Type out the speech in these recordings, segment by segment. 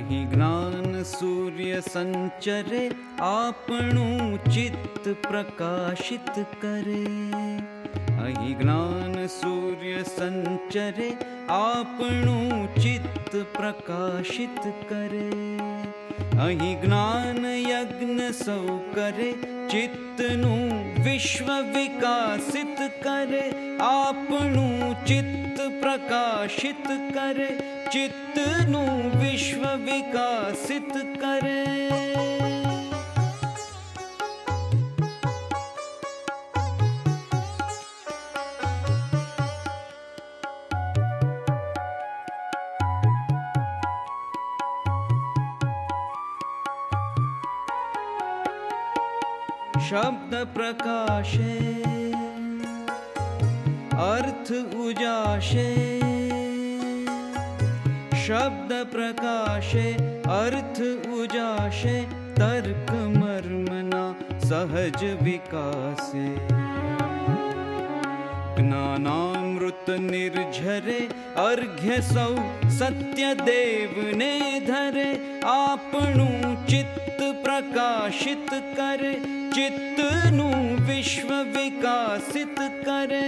અહીં જ્ઞાન સૂર્ય સંચરે આપણું ચિત્ત પ્રકાશિત કરે. અહીં જ્ઞાન સૂર્ય સંચરે આપણું ચિત્ત પ્રકાશિત કરે. અહીં જ્ઞાન યજ્ઞ સૌ કરે ચિત્તનું વિશ્વ વિકાસિત કરે. આપણું ચિત્ત પ્રકાશિત કરે, ચિત્તનું વિશ્વ વિકાસિત કરે. શબ્દ પ્રકાશે અર્થ ઉજાશે. શબ્દ પ્રકાશે અર્થ ઉજાશે, તર્ક મર્મના સહજ વિકાસે. જ્ઞાનામૃત નિર્ઝરે અર્ઘ્ય સૌ સત્ય દેવને ધરે. આપણું ચિત્ત પ્રકાશિત કરે, ચિત્તનું વિશ્વ વિકાસિત કરે.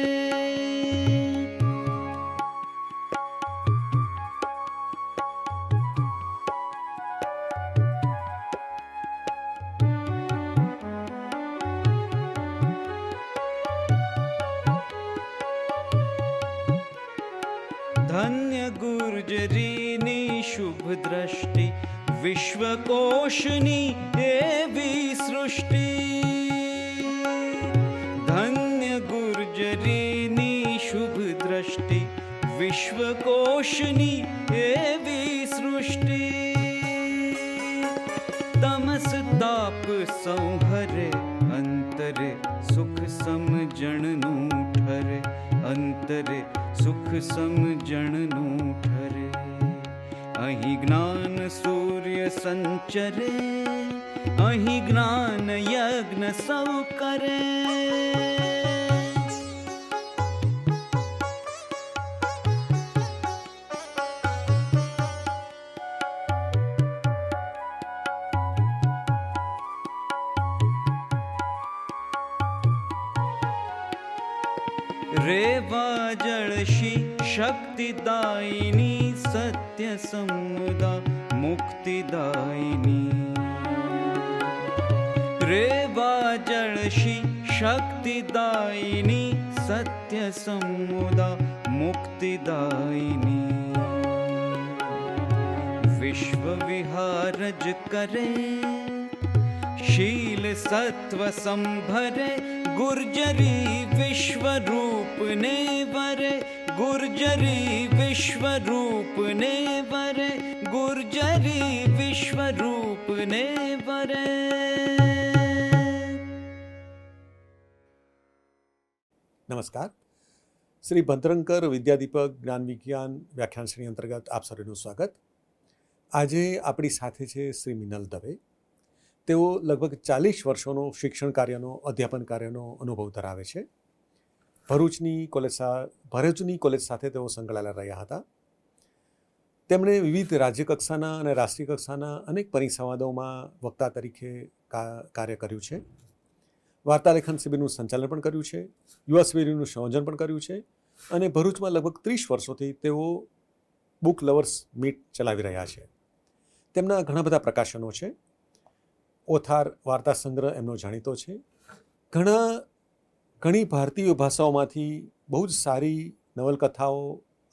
ધન્ય ગુર્જરીની શુભ દ્રષ્ટિ, વિશ્વકોશની એવી સૃષ્ટિ. ધન્ય ગુર્જરીની શુભ દ્રષ્ટિ, વિશ્વકોશની એવી સૃષ્ટિ. તમસ તાપ સંહરે, અંતરે સુખ સમજણનું ઠરે. અંતરે સુખ સમજણનું ઠરે. અહીં જ્ઞાન સૂર્ય સંચરે, અહીં જ્ઞાન યજ્ઞ સૌ કરે. રેવા જળશી શક્તિદાયિની, સત્ય સમુદા મુક્તિદાયિની. રેવા જળશી શક્તિદાયિની, સત્ય સમુદા મુક્તિદાયિની. વિશ્વ વિહારજ કરે, શીલ સત્વ સંભરે. ગુર્જરી વિશ્વરૂપને વરે, ગુર્જરી વિશ્વરૂપને વરે. ગુર્જરી વિશ્વરૂપને વરે. નમસ્કાર. શ્રી ભદ્રંકર વિદ્યાદીપક જ્ઞાન વિજ્ઞાન વ્યાખ્યાન શ્રેણી અંતર્ગત આપ સર્વેનું સ્વાગત. આજે આપણી સાથે છે શ્રી મિનલ દવે. તેઓ લગભગ 40 વર્ષોનો શિક્ષણ કાર્યનો, અધ્યાપન કાર્યનો અનુભવ ધરાવે છે. ભરૂચની કોલેજ સાથે તેઓ સંકળાયેલા રહ્યા હતા. તેમણે વિવિધ રાજ્યકક્ષાના અને રાષ્ટ્રીય કક્ષાના અનેક પરિસંવાદોમાં વક્તા તરીકે કાર્ય કર્યું છે. વાર્તાલેખન શિબિરનું સંચાલન પણ કર્યું છે, યુવા શિબિરનું સંયોજન પણ કર્યું છે અને ભરૂચમાં લગભગ 30 વર્ષોથી તેઓ બુક લવર્સ મીટ ચલાવી રહ્યા છે. તેમના ઘણા બધા પ્રકાશનો છે. ઓથાર વાર્તા સંગ્રહ એમનો જાણીતો છે. ઘણી ભારતીય ભાષાઓમાંથી બહુ જ સારી નવલકથાઓ,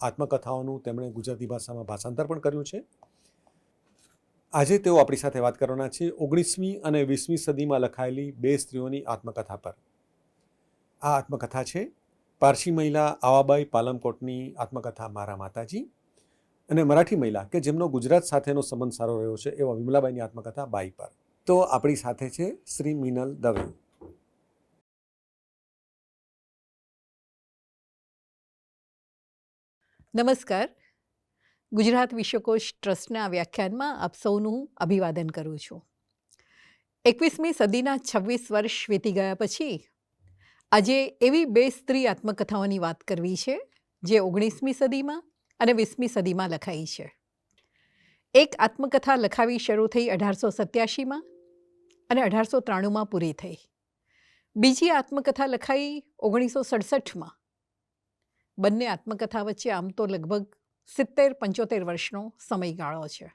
આત્મકથાઓનું તેમણે ગુજરાતી ભાષામાં ભાષાંતર પણ કર્યું છે. આજે તેઓ આપણી સાથે વાત કરવાના છે 19મી અને 20મી સદીમાં લખાયેલી 2 સ્ત્રીઓની આત્મકથા પર. આ આત્મકથા છે પારસી મહિલા આવાબાઈ પાલમકોટની આત્મકથા મારા માતાજી, અને મરાઠી મહિલા કે જેમનો ગુજરાત સાથેનો સંબંધ સારો રહ્યો છે એવા વિમલાબાઈની આત્મકથા બાઈ પર. તો આપણી સાથે છે શ્રી મિનલ દવે. નમસ્કાર. ગુજરાત વિશ્વકોશ ટ્રસ્ટના વ્યાખ્યાનમાં આપ સૌનું અભિવાદન કરું છું. 21મી સદીના 26 વર્ષ વીતી ગયા પછી આજે એવી 2 સ્ત્રી આત્મકથાઓની વાત કરવી છે જે 19મી સદીમાં અને 20મી સદીમાં લખાઈ છે. એક આત્મકથા લખાવી શરૂ થઈ 1887માં અને 1893માં પૂરી થઈ. બીજી આત્મકથા લખાઈ 1967માં. બંને આત્મકથા વચ્ચે આમ તો લગભગ 70-75 વર્ષનો સમયગાળો છે.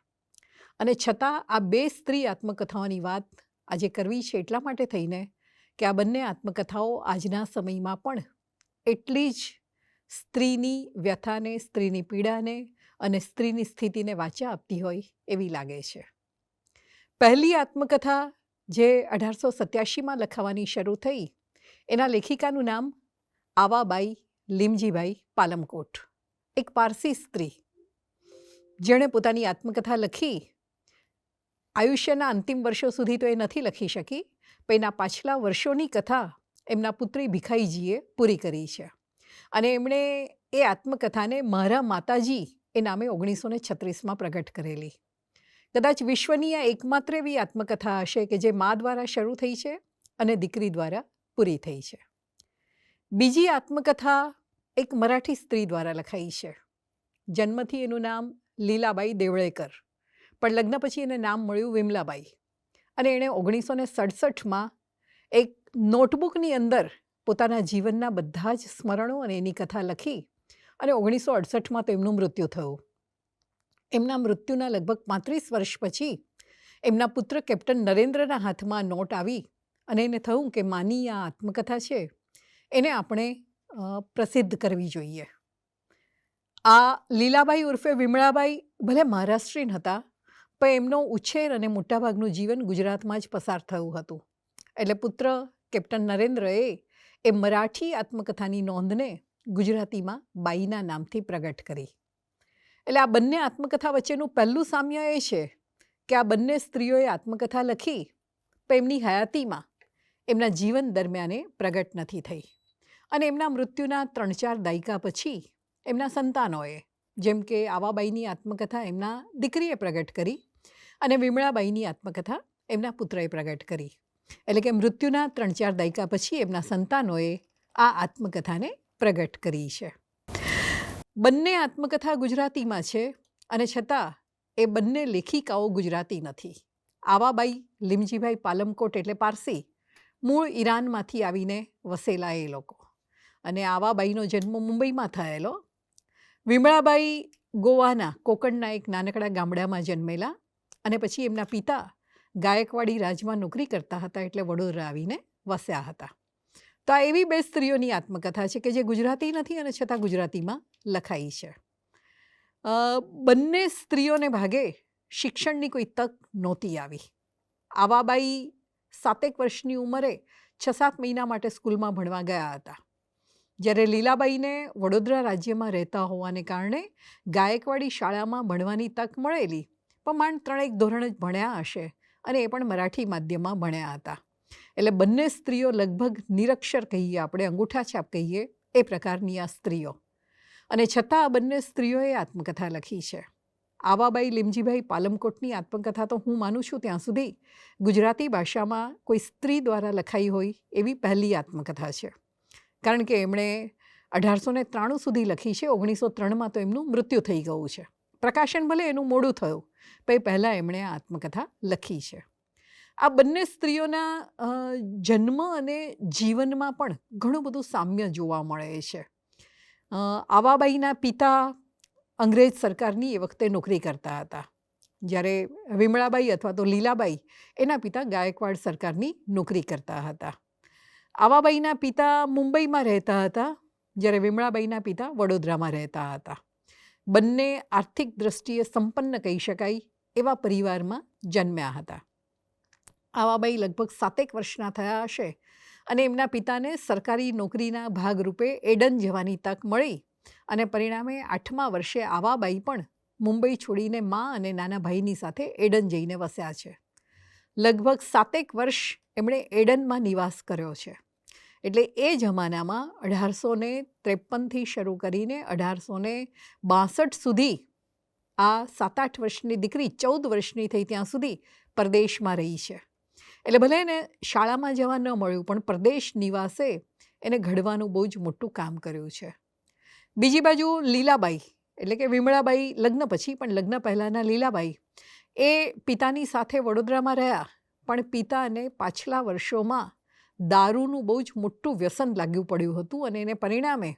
અને છતાં આ બે સ્ત્રી આત્મકથાઓની વાત આજે કરવી છે એટલા માટે થઈને કે આ બંને આત્મકથાઓ આજના સમયમાં પણ એટલી જ સ્ત્રીની વ્યથાને, સ્ત્રીની પીડાને અને સ્ત્રીની સ્થિતિને વાચા આપતી હોય એવી લાગે છે. પહેલી આત્મકથા જે 1887માં લખાવાની શરૂ થઈ એના લેખિકાનું નામ આવાબાઈ લીમજીભાઈ પાલમકોટ, એક પારસી સ્ત્રી જેણે પોતાની આત્મકથા લખી. આયુષ્યના અંતિમ વર્ષો સુધી તો એ નથી લખી શકી, પણ એના પાછલા વર્ષોની કથા એમના પુત્રી ભીખાઈજીએ પૂરી કરી છે. અને એમણે એ આત્મકથાને મારા માતાજી એ નામે 1936માં પ્રગટ કરેલી. કદાચ વિશ્વની આ એકમાત્ર એવી આત્મકથા હશે કે જે મા દ્વારા શરૂ થઈ છે અને દીકરી દ્વારા પૂરી થઈ છે. બીજી આત્મકથા એક મરાઠી સ્ત્રી દ્વારા લખાઈ છે. જન્મથી એનું નામ લીલાબાઈ દેવળેકર, પણ લગ્ન પછી એને નામ મળ્યું વિમલાબાઈ. અને એણે 1967માં એક નોટબુકની અંદર પોતાના જીવનના બધા જ સ્મરણો અને એની કથા લખી અને 1968માં તો એમનું મૃત્યુ થયું. એમના મૃત્યુના લગભગ 35 વર્ષ પછી એમના પુત્ર કેપ્ટન નરેન્દ્રના હાથમાં નોટ આવી અને એને થયું કે માની આ આત્મકથા છે એને આપણે પ્રસિદ્ધ કરવી જોઈએ. આ લીલાબાઈ ઉર્ફે વિમળાબાઈ ભલે મહારાષ્ટ્રીયન હતા, પણ એમનો ઉછેર અને મોટાભાગનું જીવન ગુજરાતમાં જ પસાર થયું હતું. એટલે પુત્ર કેપ્ટન નરેન્દ્રએ એ મરાઠી આત્મકથાની નોંધને ગુજરાતીમાં બાઈના નામથી પ્રગટ કરી. એટલે આ બંને આત્મકથા વચ્ચેનું પહેલું સામ્ય એ છે કે આ બંને સ્ત્રીઓએ આત્મકથા લખી પણ એમની હયાતીમાં એમના જીવન દરમિયાન એ પ્રગટ નથી થઈ. અને એમના મૃત્યુના 3-4 દાયકા પછી એમના સંતાનોએ, જેમ કે આવાબાઈની આત્મકથા એમના દીકરીએ પ્રગટ કરી અને વિમળાબાઈની આત્મકથા એમના પુત્રએ પ્રગટ કરી. એટલે કે મૃત્યુના 3-4 દાયકા પછી એમના સંતાનોએ આ આત્મકથાને પ્રગટ કરી છે. બંને આત્મકથા ગુજરાતીમાં છે અને છતાં એ બંને લેખિકાઓ ગુજરાતી નથી. આવાબાઈ લીમજીભાઈ પાલમકોટ એટલે પારસી, મૂળ ઈરાનમાંથી આવીને વસેલા એ લોકો. અને આવાબાઈનો જન્મ મુંબઈમાં થયેલો. વિમળાબાઈ ગોવાના કોકણના એક નાનકડા ગામડામાં જન્મેલા અને પછી એમના પિતા ગાયકવાડી રાજમાં નોકરી કરતા હતા એટલે વડોદરા આવીને વસ્યા હતા. તો આ એવી બે સ્ત્રીઓની આત્મકથા છે કે જે ગુજરાતી નથી અને છતાં ગુજરાતીમાં લખાઈ છે. બંને સ્ત્રીઓને ભાગે શિક્ષણની કોઈ તક નહોતી આવી. આવાબાઈ 7 વર્ષની ઉંમરે 6-7 મહિના માટે સ્કૂલમાં ભણવા ગયા હતા, જ્યારે લીલાબાઈને વડોદરા રાજ્યમાં રહેતા હોવાને કારણે ગાયકવાડી શાળામાં ભણવાની તક મળેલી, પણ માંડ 3-1 ધોરણ જ ભણ્યા હશે અને એ પણ મરાઠી માધ્યમમાં ભણ્યા હતા. એટલે બંને સ્ત્રીઓ લગભગ નિરક્ષર કહીએ આપણે, અંગૂઠાછાપ કહીએ એ પ્રકારની આ સ્ત્રીઓ. અને છતાં આ બંને સ્ત્રીઓએ આત્મકથા લખી છે. આવાબાઈ લીમજીભાઈ પાલમકોટની આત્મકથા તો હું માનું છું ત્યાં સુધી ગુજરાતી ભાષામાં કોઈ સ્ત્રી દ્વારા લખાઈ હોય એવી પહેલી આત્મકથા છે. કારણ કે એમણે 1893 સુધી લખી છે. 1903માં તો એમનું મૃત્યુ થઈ ગયું છે. પ્રકાશન ભલે એનું મોડું થયું, પણ પહેલાં એમણે આ આત્મકથા લખી છે. આ બંને સ્ત્રીઓના જન્મ અને જીવનમાં પણ ઘણું બધું સામ્ય જોવા મળે છે. આવાબાઈના પિતા અંગ્રેજ સરકારની એ વખતે નોકરી કરતા હતા, જ્યારે વિમળાબાઈ અથવા તો લીલાબાઈ એના પિતા ગાયકવાડ સરકારની નોકરી કરતા હતા. આવાબાઈના પિતા મુંબઈમાં રહેતા હતા, જ્યારે વિમળાબાઈના પિતા વડોદરામાં રહેતા હતા. બંને આર્થિક દૃષ્ટિએ સંપન્ન કહી શકાય એવા પરિવારમાં જન્મ્યા હતા. આવાબાઈ લગભગ 7 વર્ષના થયા હશે અને એમના પિતાને સરકારી નોકરીના ભાગરૂપે એડન જવાની તક મળી અને પરિણામે 8મા વર્ષે આવાબાઈ પણ મુંબઈ છોડીને મા અને નાના ભાઈની સાથે એડન જઈને વસ્યા છે. લગભગ 7 વર્ષ એમણે એડનમાં નિવાસ કર્યો છે. એટલે એ જમાનામાં 1853થી શરૂ કરીને 1862 સુધી આ 7-8 વર્ષની દીકરી 14 વર્ષની થઈ ત્યાં સુધી પરદેશમાં રહી છે. એટલે ભલે એને શાળામાં જવા ન મળ્યું, પણ પ્રદેશ નિવાસે એને ઘડવાનું બહુ જ મોટું કામ કર્યું છે. બીજી બાજુ લીલાબાઈ એટલે કે વિમળાબાઈ લગ્ન પછી, પણ લગ્ન પહેલાંના લીલાબાઈ એ પિતાની સાથે વડોદરામાં રહ્યા, પણ પિતાને પાછલા વર્ષોમાં દારૂનું બહુ જ મોટું વ્યસન લાગ્યું પડ્યું હતું અને એને પરિણામે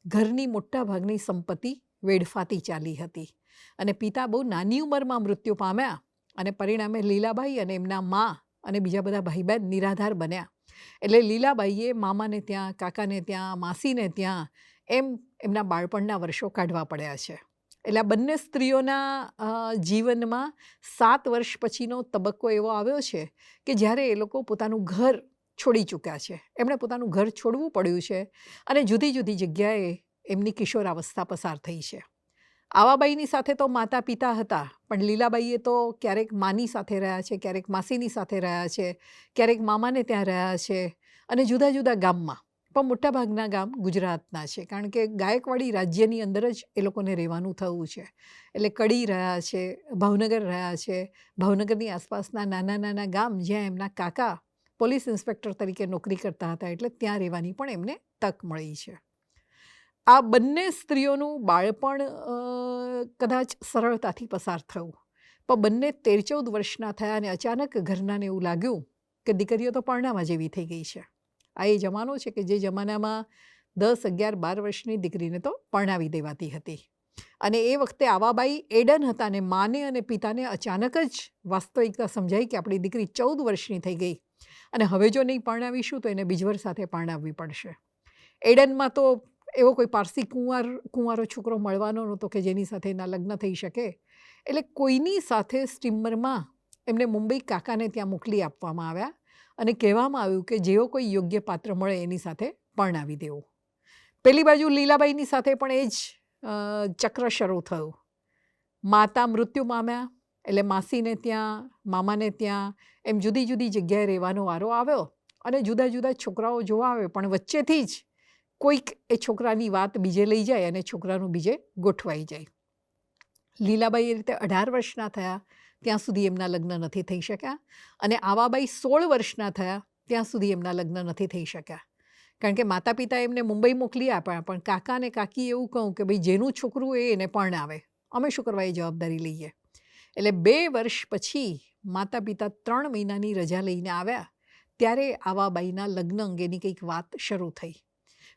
ઘરની મોટાભાગની સંપત્તિ વેડફાતી ચાલી હતી અને પિતા બહુ નાની ઉંમરમાં મૃત્યુ પામ્યા અને પરિણામે લીલાબાઈ અને એમના મા અને બીજા બધા ભાઈ બહેન નિરાધાર બન્યા. એટલે લીલાબાઈએ મામાને ત્યાં, કાકાને ત્યાં, માસીને ત્યાં એમના બાળપણના વર્ષો કાઢવા પડ્યા છે. એટલે આ બંને સ્ત્રીઓના જીવનમાં 7 વર્ષ પછીનો તબક્કો એવો આવ્યો છે કે જ્યારે એ લોકો પોતાનું ઘર છોડી ચૂક્યા છે. એમણે પોતાનું ઘર છોડવું પડ્યું છે અને જુદી જુદી જગ્યાએ એમની કિશોરાવસ્થા પસાર થઈ છે. આવાબાઈની સાથે તો માતા પિતા હતા, પણ લીલાબાઈએ તો ક્યારેક માની સાથે રહ્યા છે, ક્યારેક માસીની સાથે રહ્યા છે, ક્યારેક મામાને ત્યાં રહ્યા છે અને જુદા જુદા ગામમાં, પણ મોટાભાગના ગામ ગુજરાતના છે, કારણ કે ગાયકવાડી રાજ્યની અંદર જ એ લોકોને રહેવાનું થયું છે. એટલે કડી રહ્યા છે, ભાવનગર રહ્યા છે, ભાવનગરની આસપાસના નાના નાના ગામ જ્યાં એમના કાકા પોલીસ ઇન્સ્પેક્ટર તરીકે નોકરી કરતા હતા, એટલે ત્યાં રહેવાની પણ એમને તક મળી છે. આ બંને સ્ત્રીઓનું બાળપણ કદાચ સરળતાથી પસાર થયું, પણ બંને 13-14 વર્ષના થયા અને અચાનક ઘરનાને એવું લાગ્યું કે દીકરીઓ તો પરણાવા જેવી થઈ ગઈ છે. આ એ જમાનો છે કે જે જમાનામાં 10, 11, 12 વર્ષની દીકરીને તો પરણાવી દેવાતી હતી. અને એ વખતે આવાબાઈ એડન હતા અને માને અને પિતાને અચાનક જ વાસ્તવિકતા સમજાઈ કે આપણી દીકરી 14 વર્ષની થઈ ગઈ અને હવે જો નહીં પરણાવીશું તો એને બીજવર સાથે પરણાવવી પડશે. એડનમાં તો એવો કોઈ પારસી કુંવારો છોકરો મળવાનો નહોતો કે જેની સાથે એના લગ્ન થઈ શકે. એટલે કોઈની સાથે સ્ટીમરમાં એમને મુંબઈ કાકાને ત્યાં મોકલી આપવામાં આવ્યા અને કહેવામાં આવ્યું કે જેવો કોઈ યોગ્ય પાત્ર મળે એની સાથે પરણાવી દેવું. પેલી બાજુ લીલાબાઈની સાથે પણ એ જ ચક્ર શરૂ થયું. માતા મૃત્યુ પામ્યા એટલે માસીને ત્યાં, મામાને ત્યાં એમ જુદી જુદી જગ્યાએ રહેવાનો વારો આવ્યો અને જુદા જુદા છોકરાઓ જોવા આવે, પણ વચ્ચેથી જ કોઈક એ છોકરાની વાત બીજે લઈ જાય અને છોકરાનું બીજે ગોઠવાઈ જાય. લીલાબાઈ એ રીતે 18 વર્ષના થયા ત્યાં સુધી એમના લગ્ન નથી થઈ શક્યા અને આવાબાઈ 16 વર્ષના થયા ત્યાં સુધી એમના લગ્ન નથી થઈ શક્યા, કારણ કે માતા પિતા એમને મુંબઈ મોકલી આપ્યા, પણ કાકા અને કાકી એવું કહું કે ભાઈ જેનું છોકરું એ એને પરણાવે, અમે શું કરવા એ જવાબદારી લઈએ. એટલે 2 વર્ષ પછી માતા પિતા 3 મહિનાની રજા લઈને આવ્યા ત્યારે આવાબાઈના લગ્ન અંગેની કંઈક વાત શરૂ થઈ.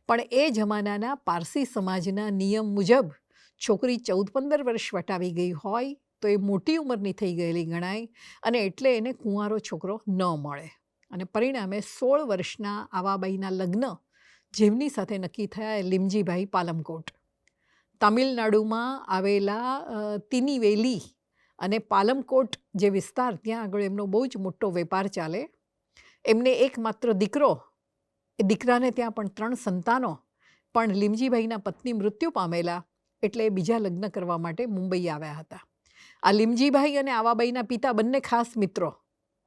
પણ એ જમાનાના પારસી સમાજના નિયમ મુજબ છોકરી 14-15 વર્ષ વટાવી ગઈ હોય તો એ મોટી ઉંમરની થઈ ગયેલી ગણાય અને એટલે એને કુંવારો છોકરો ન મળે. અને પરિણામે 16 વર્ષના આવાબાઈના લગ્ન જેમની સાથે નક્કી થયા એ લીમજીભાઈ પાલમકોટ. તમિલનાડુમાં આવેલા તિનીવેલી અને પાલમકોટ જે વિસ્તાર, ત્યાં આગળ એમનો બહુ જ મોટો વેપાર ચાલે. એમને એકમાત્ર દીકરો, એ દીકરાને ત્યાં પણ 3 સંતાનો, પણ લીમજીભાઈના પત્ની મૃત્યુ પામેલા એટલે એ બીજા લગ્ન કરવા માટે મુંબઈ આવ્યા હતા. આ લીમજીભાઈ અને આવાબાઈના પિતા બંને ખાસ મિત્રો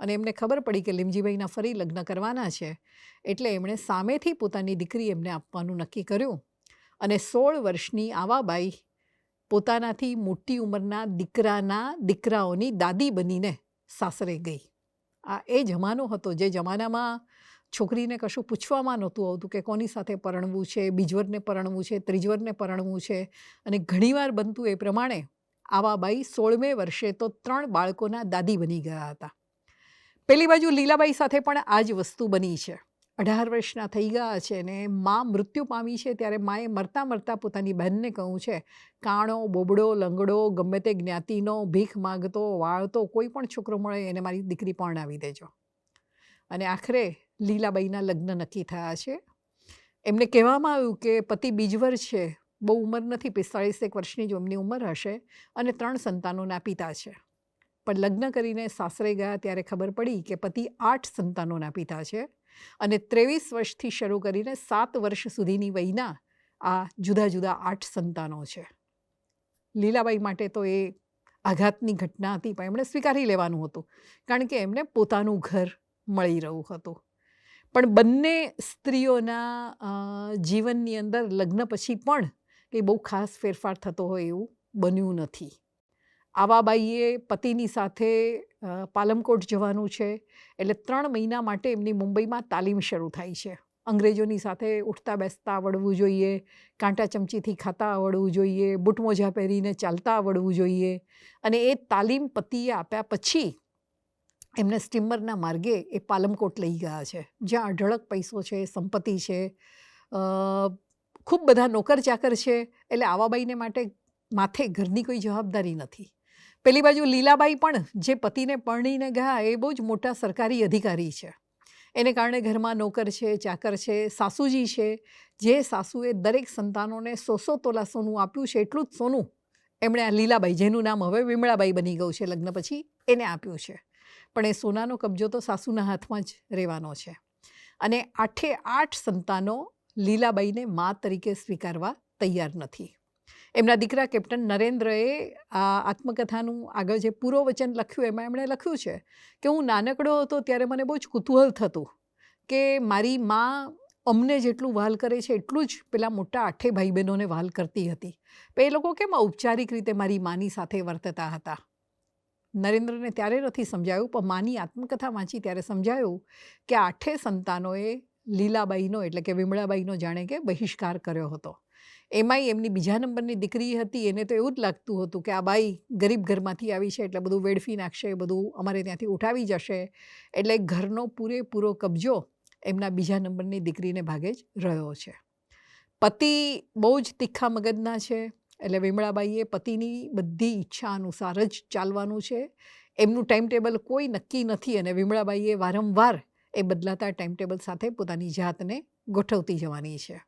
અને એમને ખબર પડી કે લીમજીભાઈના ફરી લગ્ન કરવાના છે એટલે એમણે સામેથી પોતાની દીકરી એમને આપવાનું નક્કી કર્યું અને 16 વર્ષની આવાબાઈ પોતાનાથી મોટી ઉંમરના દીકરાઓની દાદી બનીને સાસરે ગઈ. આ એ જમાનો હતો જે જમાનામાં છોકરીને કશું પૂછવામાં નહોતું આવતું કે કોની સાથે પરણવું છે, બીજવરને પરણવું છે, ત્રીજવરને પરણવું છે. અને ઘણીવાર બનતું એ પ્રમાણે આવાબાઈ 16મે વર્ષે તો 3 બાળકોના દાદી બની ગયા હતા. પેલી બાજુ લીલાબાઈ સાથે પણ આ જ વસ્તુ બની છે. 18 વર્ષના થઈ ગયા છે અને મા મૃત્યુ પામી છે ત્યારે માએ મરતા મરતા પોતાની બહેનને કહ્યું છે, કાણો, બોબડો, લંગડો, ગમે તે જ્ઞાતિનો, ભીખ માગતો, વાળતો કોઈ પણ છોકરો મળે એને મારી દીકરી પરણાવી દેજો. અને આખરે લીલાબાઈના લગ્ન નક્કી થયા છે. એમને કહેવામાં આવ્યું કે પતિ બીજવર છે, બહુ ઉંમર નથી, 45 વર્ષની જ એમની ઉંમર હશે અને 3 સંતાનોના પિતા છે. પણ લગ્ન કરીને સાસરે ગયા ત્યારે ખબર પડી કે પતિ 8 સંતાનોના પિતા છે અને 23 વર્ષથી શરૂ કરીને 7 વર્ષ સુધીની વયના આ જુદા જુદા 8 સંતાનો છે. લીલાબાઈ માટે તો એ આઘાતની ઘટના હતી, પણ એમણે સ્વીકારી લેવાનું હતું કારણ કે એમને પોતાનું ઘર મળી રહ્યું હતું. પણ બંને સ્ત્રીઓના જીવનની અંદર લગ્ન પછી પણ એ બહુ ખાસ ફેરફાર થતો હોય એવું બન્યું નથી. આવાબાઈએ પતિની સાથે પાલમકોટ જવાનું છે એટલે 3 મહિના માટે એમની મુંબઈમાં તાલીમ શરૂ થાય છે. અંગ્રેજોની સાથે ઉઠતા બેસતા આવડવું જોઈએ, કાંટા ચમચીથી ખાતા આવડવું જોઈએ, બૂટ મોજા પહેરીને ચાલતા આવડવું જોઈએ. અને એ તાલીમ પતિએ આપ્યા પછી એમને સ્ટીમરના માર્ગે એ પાલમકોટ લઈ ગયા છે, જ્યાં અઢળક પૈસો છે, સંપત્તિ છે, ખૂબ બધા નોકર ચાકર છે. એટલે આવાબાઈને માટે માથે ઘરની કોઈ જવાબદારી નથી. પેલી બાજુ લીલાબાઈ પણ જે પતિને પરણીને ગયા એ બહુ જ મોટા સરકારી અધિકારી છે. એને કારણે ઘરમાં નોકર છે, ચાકર છે, સાસુજી છે. જે સાસુએ દરેક સંતાનોને 100 તોલા સોનું આપ્યું છે, એટલું જ સોનું એમણે આ લીલાબાઈ, જેનું નામ હવે વિમળાબાઈ બની ગયું છે લગ્ન પછી, એને આપ્યું છે. પણ એ સોનાનો કબજો તો સાસુના હાથમાં જ રહેવાનો છે. અને 8 સંતાનો લીલાબાઈને મા તરીકે સ્વીકારવા તૈયાર નથી. એમના દીકરા કેપ્ટન નરેન્દ્રએ આ આત્મકથાનું આગળ જે પૂર્વવચન લખ્યું એમાં એમણે લખ્યું છે કે હું નાનકડો હતો ત્યારે મને બહુ જ કુતૂહલ થતું કે મારી મા અમને જેટલું વહાલ કરે છે એટલું જ પેલા મોટા 8 ભાઈ બહેનોને વહાલ કરતી હતી. એ લોકો કેમ ઔપચારિક રીતે મારી માની સાથે વર્તતા હતા. નરેન્દ્રને ત્યારે નથી સમજાયું, પણ માની આત્મકથા વાંચી ત્યારે સમજાયું કે 8 સંતાનોએ લીલાબાઈનો એટલે કે વિમળાબાઈનો જાણે કે બહિષ્કાર કર્યો હતો. એમાંય એમની બીજા નંબરની દીકરી હતી, એને તો એવું જ લાગતું હતું કે આ બાઈ ગરીબ ઘરમાંથી આવી છે એટલે બધું વેડફી નાખશે, બધું અમારે ત્યાંથી ઉઠાવી જશે. એટલે ઘરનો પૂરેપૂરો કબજો એમના બીજા નંબરની દીકરીને ભાગે જ રહ્યો છે. પતિ બહુ જ તીખા મગજના છે. એટલે વિમળાબાઈએ પતિની બધી ઈચ્છા અનુસાર જ ચાલવાનું છે. એમનું ટાઈમ ટેબલ કોઈ નક્કી નથી અને વિમળાબાઈએ વારંવાર એ બદલાતા ટાઈમ ટેબલ સાથે પોતાની જાતને ગોઠવતી જવાની છે.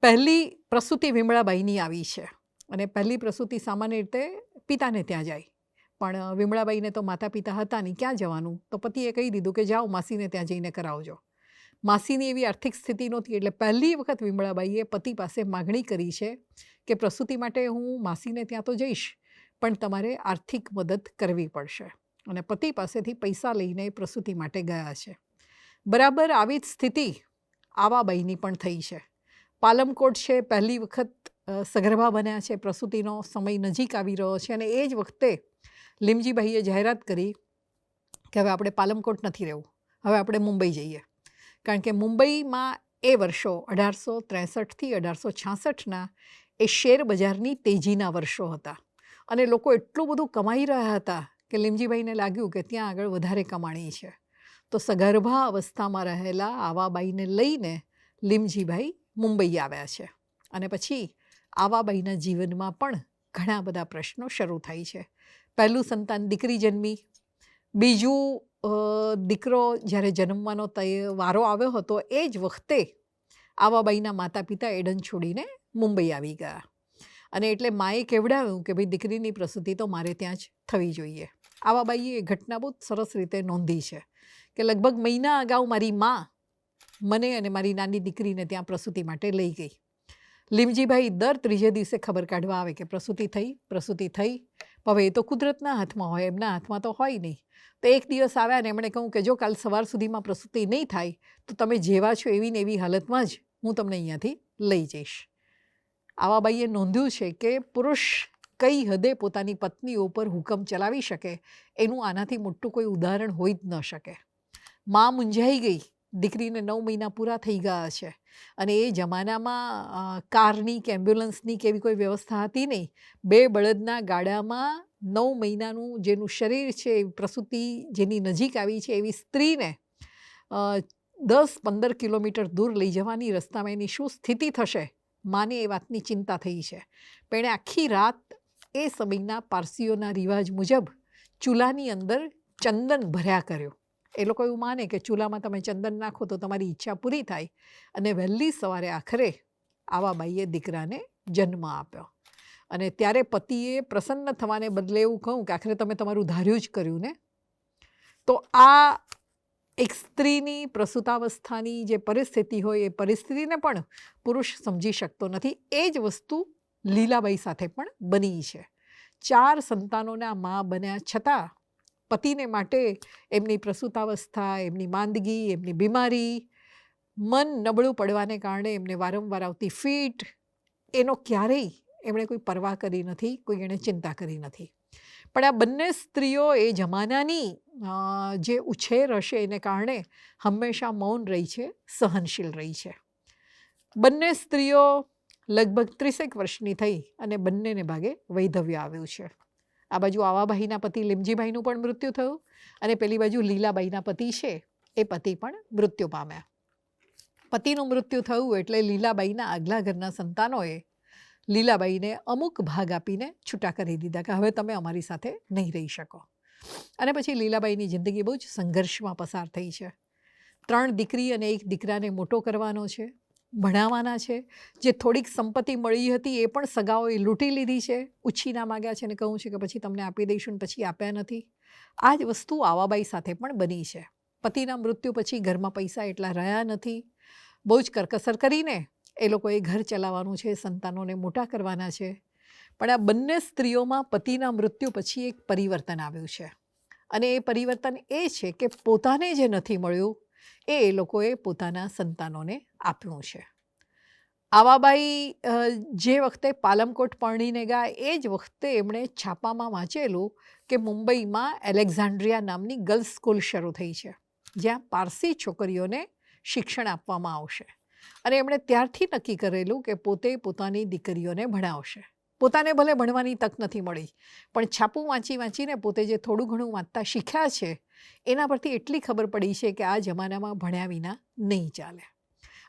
પહેલી પ્રસૂતિ વિમળાબાઈની આવી છે અને પહેલી પ્રસૂતિ સામાન્ય રીતે પિતાને ત્યાં જાય, પણ વિમળાબાઈને તો માતા પિતા હતા નહીં, ક્યાં જવાનું? તો પતિએ કહી દીધું કે જાઓ માસીને ત્યાં જઈને કરાવજો. માસીની એવી આર્થિક સ્થિતિ નહોતી એટલે પહેલી વખત વિમળાબાઈએ પતિ પાસે માગણી કરી છે કે પ્રસૂતિ માટે હું માસીને ત્યાં તો જઈશ, પણ તમારે આર્થિક મદદ કરવી પડશે. અને પતિ પાસેથી પૈસા લઈને પ્રસૂતિ માટે ગયા છે. બરાબર આવી જ સ્થિતિ આવાબાઈની પણ થઈ છે. પાલમકોટ છે, પહેલી વખત સગર્ભા બન્યા છે, પ્રસૂતિનો સમય નજીક આવી રહ્યો છે અને એ જ વખતે લીમજીભાઈએ જાહેરાત કરી કે હવે આપણે પાલમકોટ નથી રહેવું, હવે આપણે મુંબઈ જઈએ. કારણ કે મુંબઈમાં એ વર્ષો 1863થી 1866ના એ શેર બજારની તેજીના વર્ષો હતા અને લોકો એટલું બધું કમાઈ રહ્યા હતા કે લીમજીભાઈને લાગ્યું કે ત્યાં આગળ વધારે કમાણી છે. તો સગર્ભા અવસ્થામાં રહેલા આવાબાઈને લઈને લીમજીભાઈ મુંબઈ આવ્યા છે. અને પછી આવાબાઈના જીવનમાં પણ ઘણા બધા પ્રશ્નો શરૂ થાય છે. પહેલું સંતાન દીકરી જન્મી, બીજું દીકરો જ્યારે જન્મવાનો વારો આવ્યો હતો એ જ વખતે આવાબાઈના માતા પિતા એડન છોડીને મુંબઈ આવી ગયા અને એટલે માએ કહેવડાવ્યું કે ભાઈ દીકરીની પ્રસૂતિ તો મારે ત્યાં જ થવી જોઈએ. આવાબાઈએ એ ઘટના બહુ સરસ રીતે નોંધી છે કે લગભગ મહિના અગાઉ મારી મા મને અને મારી નાની દીકરીને ત્યાં પ્રસૂતિ માટે લઈ ગઈ. લીમજીભાઈ દર 3જે દિવસે ખબર કાઢવા આવે કે પ્રસૂતિ થઈ. હવે એ તો કુદરતના હાથમાં હોય, એમના હાથમાં તો હોય નહીં. તો એક દિવસ આવ્યા ને એમણે કહ્યું કે જો કાલ સવાર સુધીમાં પ્રસૂતિ નહીં થાય તો તમે જેવા છો એવી ને એવી હાલતમાં જ હું તમને અહીંયાથી લઈ જઈશ. આવાબાઈએ નોંધ્યું છે કે પુરુષ કઈ હદે પોતાની પત્ની ઉપર હુકમ ચલાવી શકે એનું આનાથી મોટું કોઈ ઉદાહરણ હોઈ જ ન શકે. મા મૂંઝાઈ ગઈ. દીકરીને 9 મહિના પૂરા થઈ ગયા છે અને એ જમાનામાં કારની કે એમ્બ્યુલન્સની કે એવી કોઈ વ્યવસ્થા હતી નહીં. 2 બળદના ગાડામાં 9 મહિનાનું જેનું શરીર છે, પ્રસૂતિ જેની નજીક આવી છે એવી સ્ત્રીને 10-15 કિલોમીટર દૂર લઈ જવાની રસ્તામાં એની શું સ્થિતિ થશે, માને એ વાતની ચિંતા થઈ છે. પણ એણે આખી રાત એ સમયના પારસીઓના રિવાજ મુજબ ચૂલાની અંદર ચંદન ભર્યા કર્યો. એ લોકો એવું માને કે ચૂલામાં તમે ચંદન નાખો તો તમારી ઈચ્છા પૂરી થાય. અને વહેલી સવારે આખરે આવાબાઈએ દીકરાને જન્મ આપ્યો. અને ત્યારે પતિએ પ્રસન્ન થવાને બદલે એવું કહું કે આખરે તમે તમારું ધાર્યું જ કર્યું ને. તો આ એક સ્ત્રીની પ્રસૂતાવસ્થાની જે પરિસ્થિતિ હોય એ પરિસ્થિતિને પણ પુરુષ સમજી શકતો નથી. એ જ વસ્તુ લીલાબાઈ સાથે પણ બની છે. 4 સંતાનોના મા બન્યા છતાં પતિને માટે એમની પ્રસૂતાવસ્થા, એમની માંદગી, એમની બીમારી, મન નબળું પડવાને કારણે એમને વારંવાર આવતી ફીટ, એનો ક્યારેય એમણે કોઈ પરવા કરી નથી, કોઈ એણે ચિંતા કરી નથી. પણ આ બંને સ્ત્રીઓ એ જમાનાની જે ઉછેર હશે એને કારણે હંમેશા મૌન રહી છે, સહનશીલ રહી છે. બંને સ્ત્રીઓ લગભગ 30 વર્ષની થઈ અને બંનેને ભાગે વૈધવ્ય આવ્યું છે. આ બાજુ આવાબાઈના પતિ લીમજીભાઈનું પણ મૃત્યુ થયું અને પેલી બાજુ લીલાબાઈના પતિ છે એ પતિ પણ મૃત્યુ પામ્યા. પતિનું મૃત્યુ થયું એટલે લીલાબાઈના આગલા ઘરના સંતાનોએ લીલાબાઈને અમુક ભાગ આપીને છૂટા કરી દીધા કે હવે તમે અમારી સાથે નહીં રહી શકો. અને પછી લીલાબાઈની જિંદગી બહુ જ સંઘર્ષમાં પસાર થઈ છે. 3 દીકરી અને 1 દીકરાને મોટો કરવાનો છે, ભણાવવાના છે. જે થોડીક સંપત્તિ મળી હતી એ પણ સગાઓએ લૂંટી લીધી છે, ઉછીના માગ્યા છે અને કહું છે કે પછી તમને આપી દઈશું ને પછી આપ્યા નથી. આ જ વસ્તુ આવાબાઈ સાથે પણ બની છે. પતિના મૃત્યુ પછી ઘરમાં પૈસા એટલા રહ્યા નથી. બહુ જ કરકસર કરીને એ લોકોએ ઘર ચલાવવાનું છે, સંતાનોને મોટા કરવાના છે. પણ આ બંને સ્ત્રીઓમાં પતિના મૃત્યુ પછી એક પરિવર્તન આવ્યું છે અને એ પરિવર્તન એ છે કે પોતાને જે નથી મળ્યું એ લોકોએ પોતાના સંતાનોને આપ્યું છે. આવાબાઈ જે વખતે પાલમકોટ પરણીને ગયા એ જ વખતે એમણે છાપામાં વાંચેલું કે મુંબઈમાં એલેક્ઝાન્ડ્રિયા નામની ગર્લ્સ સ્કૂલ શરૂ થઈ છે જ્યાં પારસી છોકરીઓને શિક્ષણ આપવામાં આવશે. અને એમણે ત્યારથી નક્કી કરેલું કે પોતે પોતાની દીકરીઓને ભણાવશે. પોતાને ભલે ભણવાની તક નથી મળી પણ છાપું વાંચીને પોતે જે થોડું ઘણું વાંચતા શીખ્યા છે એના પરથી એટલી ખબર પડી છે કે આ જમાનામાં ભણ્યા વિના નહીં ચાલે.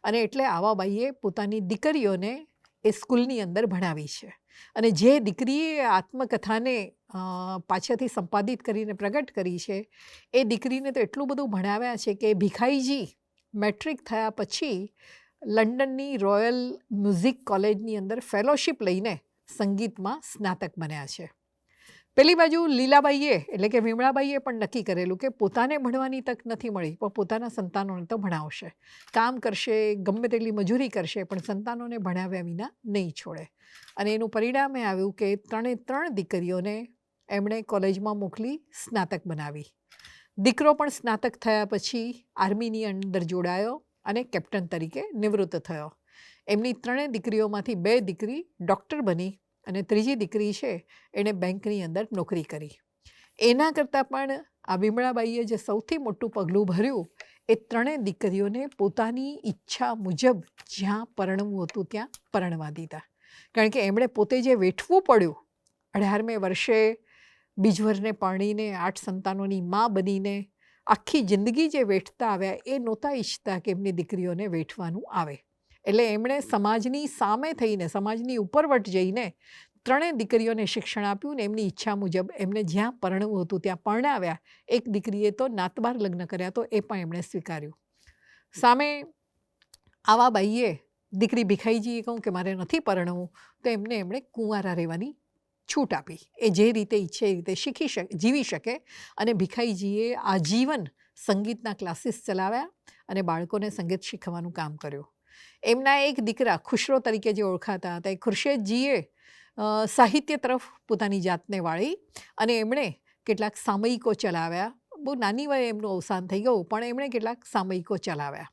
અને એટલે આવાબાઈએ પોતાની દીકરીઓને એ સ્કૂલની અંદર ભણાવી છે. અને જે દીકરીએ આત્મકથાને પાછળથી સંપાદિત કરીને પ્રગટ કરી છે એ દીકરીને તો એટલું બધું ભણાવ્યા છે કે ભીખાઈજી મેટ્રિક થયા પછી લંડનની રોયલ મ્યુઝિક કોલેજની અંદર ફેલોશિપ લઈને સંગીતમાં સ્નાતક બન્યા છે. પેલી બાજુ લીલાબાઈએ એટલે કે વિમળાબાઈએ પણ નક્કી કરેલું કે પોતાને ભણવાની તક નથી મળી પણ પોતાના સંતાનોને તો ભણાવશે. કામ કરશે, ગમે તેટલી મજૂરી કરશે પણ સંતાનોને ભણાવ્યા વિના નહીં છોડે. અને એનું પરિણામે આવ્યું કે 3 દીકરીઓને એમણે કોલેજમાં મોકલી સ્નાતક બનાવી. દીકરો પણ સ્નાતક થયા પછી આર્મીની અંદર જોડાયો અને કેપ્ટન તરીકે નિવૃત્ત થયો. એમની 3 દીકરીઓમાંથી 2 દીકરી ડૉક્ટર બની અને 3જી દીકરી છે એણે બેંકની અંદર નોકરી કરી. એના કરતાં પણ આ વિમળાબાઈએ જે સૌથી મોટું પગલું ભર્યું એ 3 દીકરીઓને પોતાની ઈચ્છા મુજબ જ્યાં પરણવું હતું ત્યાં પરણવા દીધા. કારણ કે એમણે પોતે જે વેઠવું પડ્યું 18મે વર્ષે બીજવરને પરણીને 8 સંતાનોની મા બનીને આખી જિંદગી જે વેઠતા આવ્યા એ નહોતા ઈચ્છતા કે એમની દીકરીઓને વેઠવાનું આવે. એટલે એમણે સમાજની સામે થઈને સમાજની ઉપરવટ જઈને 3 દીકરીઓને શિક્ષણ આપ્યું ને એમની ઈચ્છા મુજબ એમને જ્યાં પરણવું હતું ત્યાં પરણાવ્યા. એક દીકરીએ તો નાતબાર લગ્ન કર્યા તો એ પણ એમણે સ્વીકાર્યું. સામે આવાબાઈએ દીકરી ભીખાઈજીએ કહું કે મારે નથી પરણવું તો એમણે કુંવારા રહેવાની છૂટ આપી. એ જે રીતે ઈચ્છે એ રીતે જીવી શકે. અને ભીખાઈજીએ આજીવન સંગીતના ક્લાસીસ ચલાવ્યા અને બાળકોને સંગીત શીખવાનું કામ કર્યું. એમના એક દીકરા ખુશરો તરીકે જે ઓળખાતા હતા એ ખુરશેદજીએ સાહિત્ય તરફ પોતાની જાતને વાળી અને એમણે કેટલાક સામયિકો ચલાવ્યા. બહુ નાની વયે એમનું અવસાન થઈ ગયું પણ એમણે કેટલાક સામયિકો ચલાવ્યા.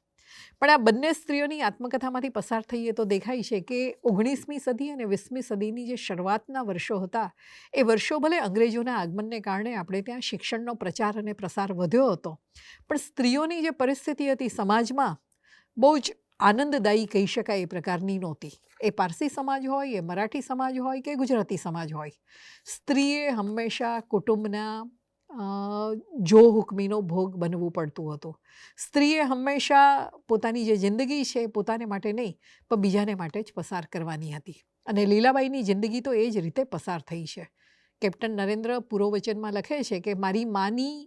પણ આ બંને સ્ત્રીઓની આત્મકથામાંથી પસાર થઈએ તો દેખાય છે કે 19મી સદી અને 20મી સદીની જે શરૂઆતના વર્ષો હતા એ વર્ષો ભલે અંગ્રેજોના આગમનને કારણે આપણે ત્યાં શિક્ષણનો પ્રચાર અને પ્રસાર વધ્યો હતો પણ સ્ત્રીઓની જે પરિસ્થિતિ હતી સમાજમાં બહુ જ આનંદદાયી કહી શકાય એ પ્રકારની નહોતી. એ પારસી સમાજ હોય, એ મરાઠી સમાજ હોય કે ગુજરાતી સમાજ હોય, સ્ત્રીએ હંમેશા કુટુંબના જો હુકમીનો ભોગ બનવું પડતું હતું. સ્ત્રીએ હંમેશા પોતાની જે જિંદગી છે પોતાને માટે નહીં પણ બીજાને માટે જ પસાર કરવાની હતી. અને લીલાબાઈની જિંદગી તો એ જ રીતે પસાર થઈ છે. કેપ્ટન નરેન્દ્ર પૂર્વવચનમાં લખે છે કે મારી માની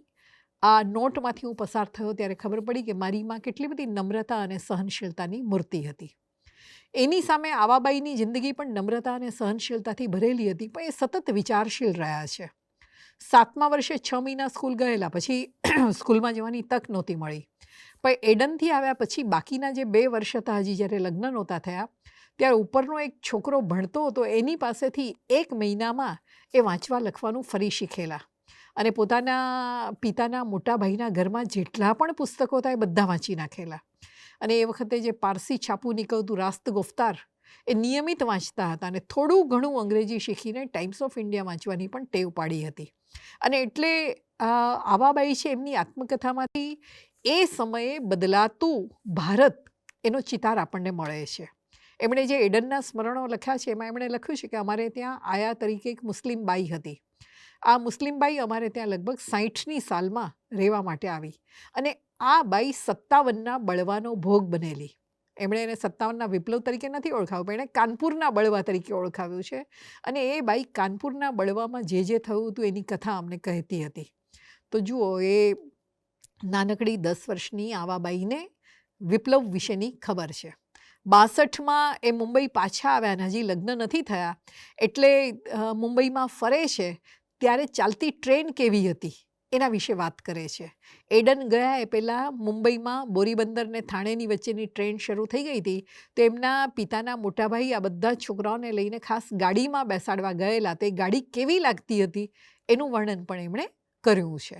આ નોટમાંથી હું પસાર થયો ત્યારે ખબર પડી કે મારી માં કેટલી બધી નમ્રતા અને સહનશીલતાની મૂર્તિ હતી. એની સામે આવાબાઈની જિંદગી પણ નમ્રતા અને સહનશીલતાથી ભરેલી હતી પણ એ સતત વિચારશીલ રહ્યા છે. 7મા વર્ષે 6 મહિના સ્કૂલ ગયેલા પછી સ્કૂલમાં જવાની તક નહોતી મળી. પણ એડનથી આવ્યા પછી બાકીના જે 2 વર્ષ હતા હજી જ્યારે લગ્ન નહોતા થયા ત્યારે ઉપરનો એક છોકરો ભણતો હતો એની પાસેથી 1 મહિનામાં એ વાંચવા લખવાનું ફરી શીખેલા. અને પોતાના પિતાના મોટા ભાઈના ઘરમાં જેટલા પણ પુસ્તકો હતા એ બધા વાંચી નાખેલા. અને એ વખતે જે પારસી છાપું નીકળતું રાસ્ત ગુફ્તાર એ નિયમિત વાંચતા હતા અને થોડું ઘણું અંગ્રેજી શીખીને ટાઈમ્સ ઓફ ઇન્ડિયા વાંચવાની પણ ટેવ પાડી હતી. અને એટલે આવાબાઈ છે એમની આત્મકથામાંથી એ સમયે બદલાતું ભારત એનો ચિતાર આપણને મળે છે. એમણે જે એડનના સ્મરણો લખ્યા છે એમાં એમણે લખ્યું છે કે અમારે ત્યાં આયા તરીકે એક મુસ્લિમ બાઈ હતી. આ મુસ્લિમ બાઈ અમારે ત્યાં લગભગ 60ની સાલમાં રહેવા માટે આવી અને આ બાઈ 57ના બળવાનો ભોગ બનેલી. એમણે એને 57ના વિપ્લવ તરીકે નથી ઓળખાવ્યું, પણ એણે કાનપુરના બળવા તરીકે ઓળખાવ્યું છે. અને એ બાઈ કાનપુરના બળવામાં જે થયું હતું એની કથા અમને કહેતી હતી. તો જુઓ, એ નાનકડી 10 વર્ષની આવા બાઈને વિપ્લવ વિશેની ખબર છે. 62માં એ મુંબઈ પાછા આવ્યા અને હજી લગ્ન નથી થયા, એટલે મુંબઈમાં ફરે છે ત્યારે ચાલતી ટ્રેન કેવી હતી એના વિશે વાત કરે છે. એડન ગયા એ પહેલાં મુંબઈમાં બોરીબંદર ને થાણેની વચ્ચેની ટ્રેન શરૂ થઈ ગઈ હતી. તો એમના પિતાના મોટાભાઈ આ બધા છોકરાઓને લઈને ખાસ ગાડીમાં બેસાડવા ગયેલા. તો એ ગાડી કેવી લાગતી હતી એનું વર્ણન પણ એમણે કર્યું છે.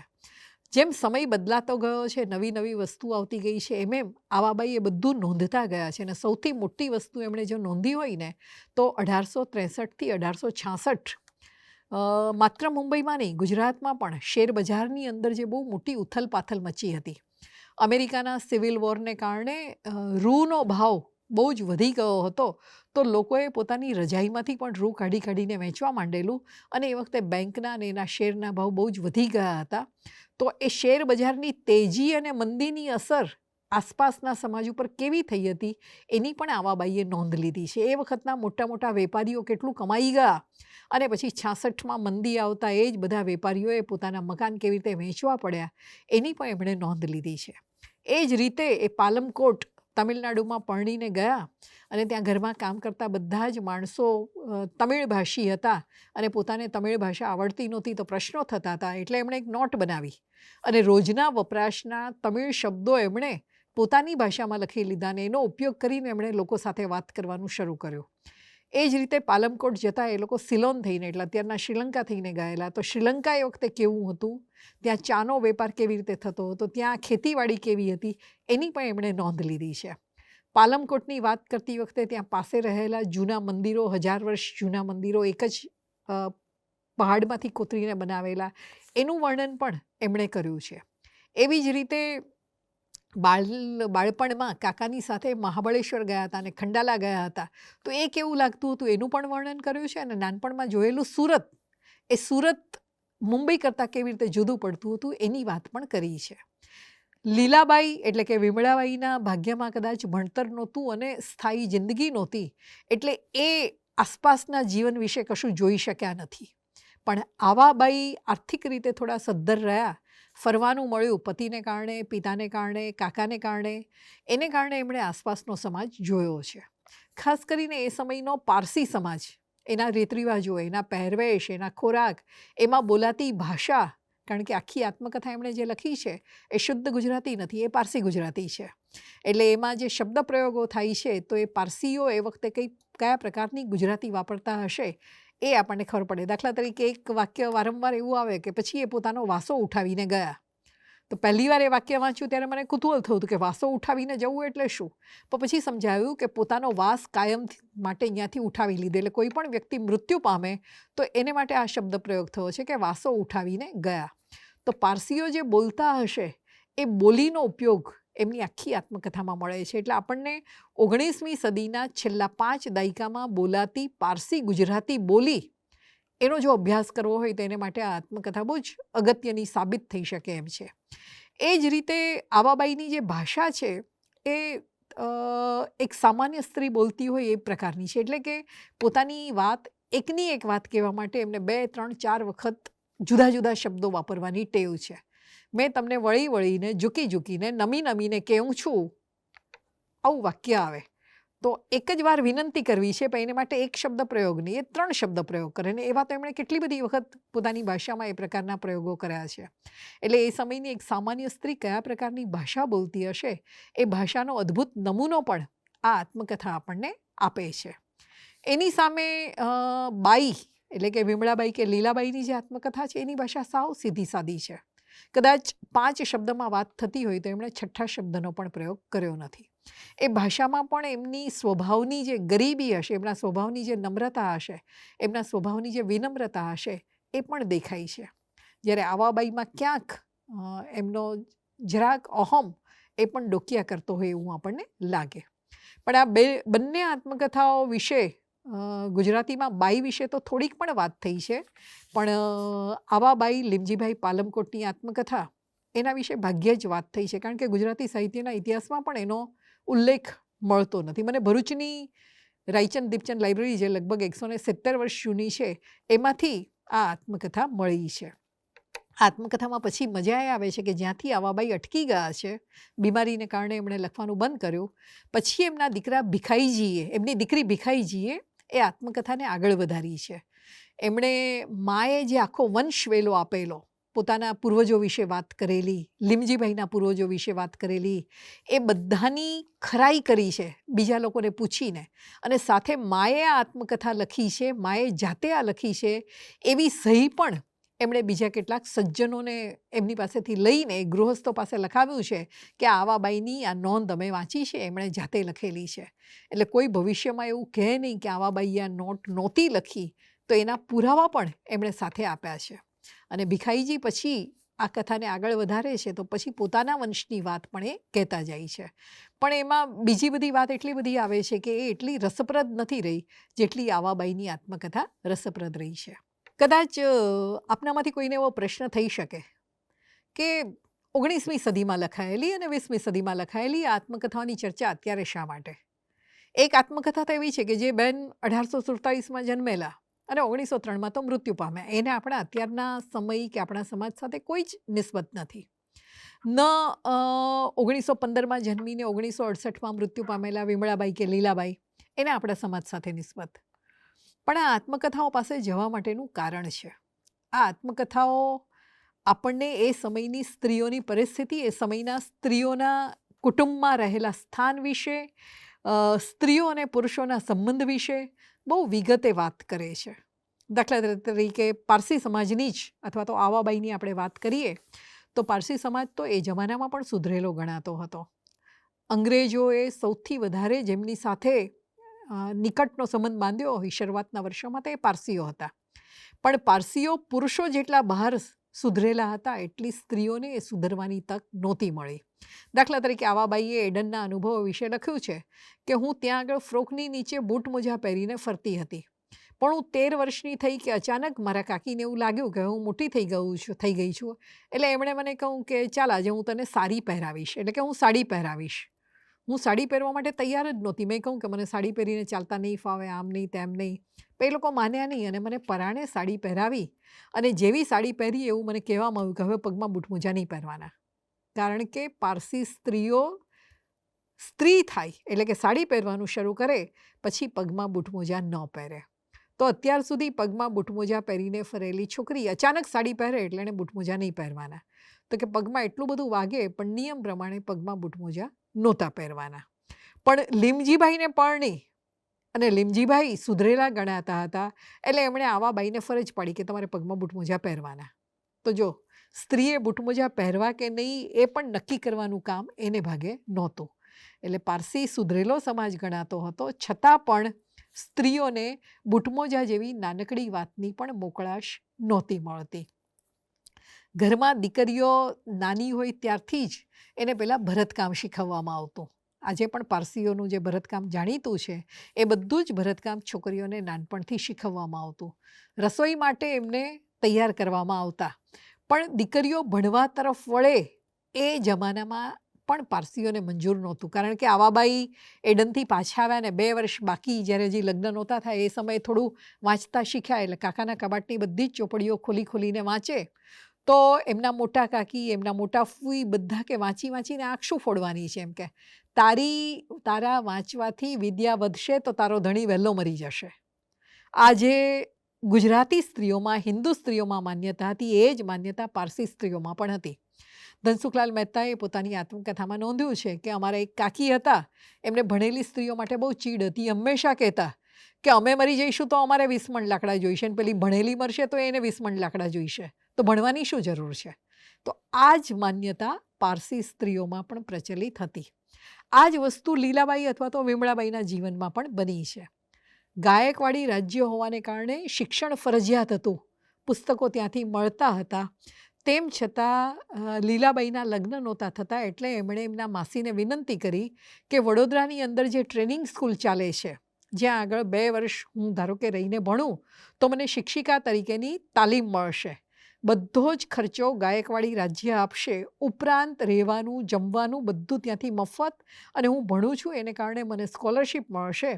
જેમ સમય બદલાતો ગયો છે, નવી નવી વસ્તુ આવતી ગઈ છે, એમ આવાબાઈ એ બધું નોંધતા ગયા છે. અને સૌથી મોટી વસ્તુ એમણે જો નોંધી હોય ને તો 1863થી 1866 માત્ર મુંબઈમાં નહીં, ગુજરાતમાં પણ શેર બજારની અંદર જે બહુ મોટી ઉથલપાથલ મચી હતી. અમેરિકાના સિવિલ વોરને કારણે રૂનો ભાવ બહુ જ વધી ગયો હતો. તો લોકોએ પોતાની રજાઈમાંથી પણ રૂ કાઢીને વેચવા માંડેલું અને એ વખતે બેંકના અને એના શેરના ભાવ બહુ જ વધી ગયા હતા. તો એ શેર બજારની તેજી અને મંદીની અસર આસપાસના સમાજ ઉપર કેવી થઈ હતી એની પણ આવાબાઈએ નોંધ લીધી છે. એ વખતના મોટા મોટા વેપારીઓ કેટલું કમાઈ ગયા અને પછી 66માં મંદી આવતા એ જ બધા વેપારીઓએ પોતાના મકાન કેવી રીતે વેચવા પડ્યા એની પણ એમણે નોંધ લીધી છે. એ જ રીતે એ પાલમકોટ તમિલનાડુમાં પરણીને ગયા અને ત્યાં ઘરમાં કામ કરતા બધા જ માણસો તમિળ ભાષી હતા અને પોતાને તમિળ ભાષા આવડતી નહોતી તો પ્રશ્નો થતા હતા. એટલે એમણે એક નોટ બનાવી અને રોજના વપરાશના તમિળ શબ્દો એમણે પોતાની ભાષામાં લખી લીધા અને એનો ઉપયોગ કરીને એમણે લોકો સાથે વાત કરવાનું શરૂ કર્યું. એ જ રીતે પાલમકોટ જતાં એ લોકો સિલોન થઈને, એટલે અત્યારના શ્રીલંકા થઈને ગયેલા. તો શ્રીલંકા એ વખતે કેવું હતું, ત્યાં ચાનો વેપાર કેવી રીતે થતો હતો, ત્યાં ખેતીવાડી કેવી હતી એની પણ એમણે નોંધ લીધી છે. પાલમકોટની વાત કરતી વખતે ત્યાં પાસે રહેલા જૂના મંદિરો, 1000 વર્ષ જૂના મંદિરો, એક જ પહાડમાંથી કોતરીને બનાવેલા, એનું વર્ણન પણ એમણે કર્યું છે. એવી જ રીતે બાળપણમાં કાકાની સાથે મહાબળેશ્વર ગયા હતા અને ખંડાલા ગયા હતા. તો એ કેવું લાગતું હતું એનું પણ વર્ણન કર્યું છે. અને નાનપણમાં જોયેલું સુરત, એ સુરત મુંબઈ કરતાં કેવી રીતે જુદું પડતું હતું એની વાત પણ કરી છે. લીલાબાઈ એટલે કે વિમળાબાઈના ભાગ્યમાં કદાચ ભણતર નહોતું અને સ્થાયી જિંદગી નહોતી, એટલે એ આસપાસના જીવન વિશે કશું જોઈ શક્યા નથી. પણ આવાબાઈ આર્થિક રીતે થોડા સદ્ધર રહ્યા, ફરવાનું મળ્યું પતિને કારણે, પિતાને કારણે, કાકાને કારણે. એને કારણે એમણે આસપાસનો સમાજ જોયો છે. ખાસ કરીને એ સમયનો પારસી સમાજ, એના રીતરિવાજો, એના પહેરવેશ, એના ખોરાક, એમાં બોલાતી ભાષા, કારણ કે આખી આત્મકથા એમણે જે લખી છે એ શુદ્ધ ગુજરાતી નથી, એ પારસી ગુજરાતી છે. એટલે એમાં જે શબ્દ પ્રયોગો થાય છે તો એ પારસીઓ એ વખતે કયા પ્રકારની ગુજરાતી વાપરતા હશે એ આપણને ખબર પડે. દાખલા તરીકે એક વાક્ય વારંવાર એવું આવે કે પછી એ પોતાનો વાસો ઉઠાવીને ગયા. તો પહેલી વાર એ વાક્ય વાંચ્યું ત્યારે મને કુતૂહલ થયું હતું કે વાસો ઉઠાવીને જવું એટલે શું. પણ પછી સમજાયું કે પોતાનો વાસ કાયમ માટે અહીંયાથી ઉઠાવી લીધો. એટલે કોઈ પણ વ્યક્તિ મૃત્યુ પામે તો એને માટે આ શબ્દ પ્રયોગ થયો છે કે વાસો ઉઠાવીને ગયા. તો પારસીઓ જે બોલતા હશે એ બોલીનો ઉપયોગ એમની આખી આત્મકથામાં મળે છે. એટલે આપણને 19મી સદીના છેલ્લા 5 દાયકામાં બોલાતી પારસી ગુજરાતી બોલી એનો જો અભ્યાસ કરવો હોય તો એને માટે આ આત્મકથા બહુ જ અગત્યની સાબિત થઈ શકે એમ છે. એ જ રીતે આવાબાઈની જે ભાષા છે એ એક સામાન્ય સ્ત્રી બોલતી હોય એ પ્રકારની છે. એટલે કે પોતાની વાત એકની એક વાત કહેવા માટે એમને 2, 3, 4 વખત જુદા જુદા શબ્દો વાપરવાની ટેવ છે. મેં તમને વળી વળીને, ઝૂકી ઝૂકીને, નમી નમીને કહું છું, આવું વાક્ય આવે તો એક જ વાર વિનંતી કરવી છે, પણ એને માટે એક શબ્દ પ્રયોગ નહીં, એ 3 શબ્દ પ્રયોગ કરે. ને એવા તો એમણે કેટલી બધી વખત પોતાની ભાષામાં એ પ્રકારના પ્રયોગો કર્યા છે. એટલે એ સમયની એક સામાન્ય સ્ત્રી કયા પ્રકારની ભાષા બોલતી હશે એ ભાષાનો અદ્ભુત નમૂનો પણ આ આત્મકથા આપણને આપે છે. એની સામે બાઈ એટલે કે વિમળાબાઈ કે લીલાબાઈની જે આત્મકથા છે એની ભાષા સાવ સીધી સાદી છે. કદાચ 5 શબ્દમાં વાત થતી હોય તો એમણે 6ઠ્ઠા શબ્દનો પણ પ્રયોગ કર્યો નથી. એ ભાષામાં પણ એમની સ્વભાવની જે ગરીબી હશે, એમના સ્વભાવની જે નમ્રતા હશે, એમના સ્વભાવની જે વિનમ્રતા હશે એ પણ દેખાય છે. જ્યારે આવાબાઈમાં ક્યાંક એમનો જરાક અહમ એ પણ ડોકિયા કરતો હોય એવું આપણને લાગે. પણ આ બંને આત્મકથાઓ વિશે ગુજરાતીમાં બાઈ વિશે તો થોડીક પણ વાત થઈ છે, પણ આવાબાઈ લીમજીભાઈ પાલમકોટની આત્મકથા એના વિશે ભાગ્યે જ વાત થઈ છે, કારણ કે ગુજરાતી સાહિત્યના ઇતિહાસમાં પણ એનો ઉલ્લેખ મળતો નથી. મને ભરૂચની રાયચંદ દીપચંદ લાઇબ્રેરી, જે લગભગ 170 વર્ષ જૂની છે, એમાંથી આ આત્મકથા મળી છે. આત્મકથામાં પછી મજા એ આવે છે કે જ્યાંથી આવાબાઈ અટકી ગયા છે, બીમારીને કારણે એમણે લખવાનું બંધ કર્યું, પછી એમના દીકરા ભીખાઈજીએ, એમની દીકરી ભીખાઈજીએ એ આત્મકથાને આગળ વધારી છે. એમણે માએ જે આખો વંશવેલો આપેલો, પોતાના પૂર્વજો વિશે વાત કરેલી, લીમજીભાઈના પૂર્વજો વિશે વાત કરેલી, એ બધાની ખરાઈ કરી છે બીજા લોકોને પૂછીને. અને સાથે માએ આ આત્મકથા લખી છે, માએ જાતે આ લખી છે એવી સહી પણ એમણે બીજા કેટલાક સજ્જનોને એમની પાસેથી લઈને ગૃહસ્થો પાસે લખાવ્યું છે કે આવાબાઈની આ નોંધ અમે વાંચી છે, એમણે જાતે લખેલી છે. એટલે કોઈ ભવિષ્યમાં એવું કહે નહીં કે આવાબાઈએ આ નોટ નહોતી લખી, તો એના પુરાવા પણ એમણે સાથે આપ્યા છે. અને ભીખાઈજી પછી આ કથાને આગળ વધારે છે તો પછી પોતાના વંશની વાત પણ એ કહેતા જાય છે. પણ એમાં બીજી બધી વાત એટલી બધી આવે છે કે એ એટલી રસપ્રદ નથી રહી જેટલી આવાબાઈની આત્મકથા રસપ્રદ રહી છે. કદાચ આપનામાંથી કોઈને એવો પ્રશ્ન થઈ શકે કે 19મી સદીમાં લખાયેલી અને 20મી સદીમાં લખાયેલી આત્મકથાઓની ચર્ચા અત્યારે શા માટે? એક આત્મકથા તો એવી છે કે જે બેન 1847માં જન્મેલા અને 1903માં તો મૃત્યુ પામ્યા. એને આપણા અત્યારના સમય કે આપણા સમાજ સાથે કોઈ જ નિસ્બત નથી. ન 1915માં જન્મીને 1968માં મૃત્યુ પામેલા વિમળાબાઈ કે લીલાબાઈ, એને આપણા સમાજ સાથે નિસ્બત. પણ આ આત્મકથાઓ પાસે જવા માટેનું કારણ છે. આ આત્મકથાઓ આપણને એ સમયની સ્ત્રીઓની પરિસ્થિતિ, એ સમયના સ્ત્રીઓના કુટુંબમાં રહેલા સ્થાન વિશે, સ્ત્રીઓ અને પુરુષોના સંબંધ વિશે બહુ વિગતે વાત કરે છે. દાખલા તરીકે પારસી સમાજની જ અથવા તો આવાબાઈની આપણે વાત કરીએ તો પારસી સમાજ તો એ જમાનામાં પણ સુધરેલો ગણાતો હતો. અંગ્રેજોએ સૌથી વધારે જેમની સાથે નિકટનો સંબંધ બાંધ્યો હોય શરૂઆતના વર્ષોમાં તો એ પારસીઓ હતા. પણ પારસીઓ પુરુષો જેટલા બહાર સુધરેલા હતા એટલી સ્ત્રીઓને એ સુધરવાની તક નહોતી મળી. દાખલા તરીકે આવાબાઈએ એડનના અનુભવો વિશે લખ્યું છે કે હું ત્યાં આગળ ફ્રોકની નીચે બૂટ મોજા પહેરીને ફરતી હતી, પણ હું 13 વર્ષની થઈ કે અચાનક મારા કાકીને એવું લાગ્યું કે હું મોટી થઈ ગઈ છું, એટલે એમણે મને કહ્યું કે ચાલ આજે હું તને સાડી પહેરાવીશ, એટલે કે હું સાડી પહેરાવીશ. હું સાડી પહેરવા માટે તૈયાર જ નહોતી. મેં કહું કે મને સાડી પહેરીને ચાલતા નહીં ફાવે, આમ નહીં તેમ નહીં. પણ એ લોકો માન્યા નહીં અને મને પરાણે સાડી પહેરાવી. અને જેવી સાડી પહેરી એવું મને કહેવામાં આવ્યું કે હવે પગમાં બૂટમોજા નહીં પહેરવાના, કારણ કે પારસી સ્ત્રીઓ સ્ત્રી થાય એટલે કે સાડી પહેરવાનું શરૂ કરે પછી પગમાં બૂટમોજા ન પહેરે. તો અત્યાર સુધી પગમાં બૂટમોજા પહેરીને ફરેલી છોકરી અચાનક સાડી પહેરે એટલે એને બૂટમોજા નહીં પહેરવાના. તો કે પગમાં એટલું બધું વાગે પણ નિયમ પ્રમાણે પગમાં બૂટમોજા નહોતા પહેરવાના. પણ લીમજીભાઈને પરણી અને લીમજીભાઈ સુધરેલા ગણાતા હતા એટલે એમણે આવાબાઈને ફરજ પડી કે તમારે પગમાં બૂટમોજા પહેરવાના. તો જો સ્ત્રીએ બૂટમોજા પહેરવા કે નહીં એ પણ નક્કી કરવાનું કામ એને ભાગે નહોતું. એટલે પારસી સુધરેલો સમાજ ગણાતો હતો, છતાં પણ સ્ત્રીઓને બૂટમોજા જેવી નાનકડી વાતની પણ મોકળાશ નહોતી મળતી. ઘરમાં દીકરીઓ નાની હોય ત્યારથી જ એને પહેલાં ભરતકામ શીખવવામાં આવતું. આજે પણ પારસીઓનું જે ભરતકામ જાણીતું છે એ બધું જ ભરતકામ છોકરીઓને નાનપણથી શીખવવામાં આવતું. રસોઈ માટે એમને તૈયાર કરવામાં આવતા. પણ દીકરીઓ ભણવા તરફ વળે એ જમાનામાં પણ પારસીઓને મંજૂર નહોતું, કારણ કે આવાબાઈ એડનથી પાછા આવ્યા ને 2 વર્ષ બાકી જ્યારે હજી લગ્ન નહોતા થાય એ સમયે થોડું વાંચતા શીખ્યા. એટલે કાકાના કબાટની બધી જ ચોપડીઓ ખોલીને વાંચે તો એમના મોટા કાકી, એમના મોટા ફૂઈ બધા કે વાંચીને આંખ શું ફોડવાની છે, એમ કે તારા વાંચવાથી વિદ્યા વધશે તો તારો ધણી વહેલો મરી જશે. આજે ગુજરાતી સ્ત્રીઓમાં, હિન્દુ સ્ત્રીઓમાં માન્યતા હતી એ જ માન્યતા પારસી સ્ત્રીઓમાં પણ હતી. ધનસુખલાલ મહેતાએ પોતાની આત્મકથામાં નોંધ્યું છે કે અમારા એક કાકી હતા, એમને ભણેલી સ્ત્રીઓ માટે બહુ ચીડ હતી. હંમેશા કહેતા કે અમે મરી જઈશું તો અમારે 20 મણ લાકડા જોઈશે, અને પેલી ભણેલી મરશે તો એને 20 મણ લાકડા જોઈશે, તો ભણવાની શું જરૂર છે? તો આ જ માન્યતા પારસી સ્ત્રીઓમાં પણ પ્રચલિત હતી. આ જ વસ્તુ લીલાબાઈ અથવા તો વિમળાબાઈના જીવનમાં પણ બની છે. ગાયકવાડી રાજ્ય હોવાને કારણે શિક્ષણ ફરજિયાત હતું, પુસ્તકો ત્યાંથી મળતા હતા. તેમ છતાં લીલાબાઈના લગ્ન નહોતા થતા, એટલે એમણે એમના માસીને વિનંતી કરી કે વડોદરાની અંદર જે ટ્રેનિંગ સ્કૂલ ચાલે છે, જ્યાં આગળ 2 વર્ષ હું ધારો કે રહીને ભણું તો મને શિક્ષિકા તરીકેની તાલીમ મળશે, બધો જ ખર્ચો ગાયકવાડી રાજ્ય આપશે, ઉપરાંત રહેવાનું જમવાનું બધું ત્યાંથી મફત, અને હું ભણું છું એને કારણે મને સ્કોલરશિપ મળશે,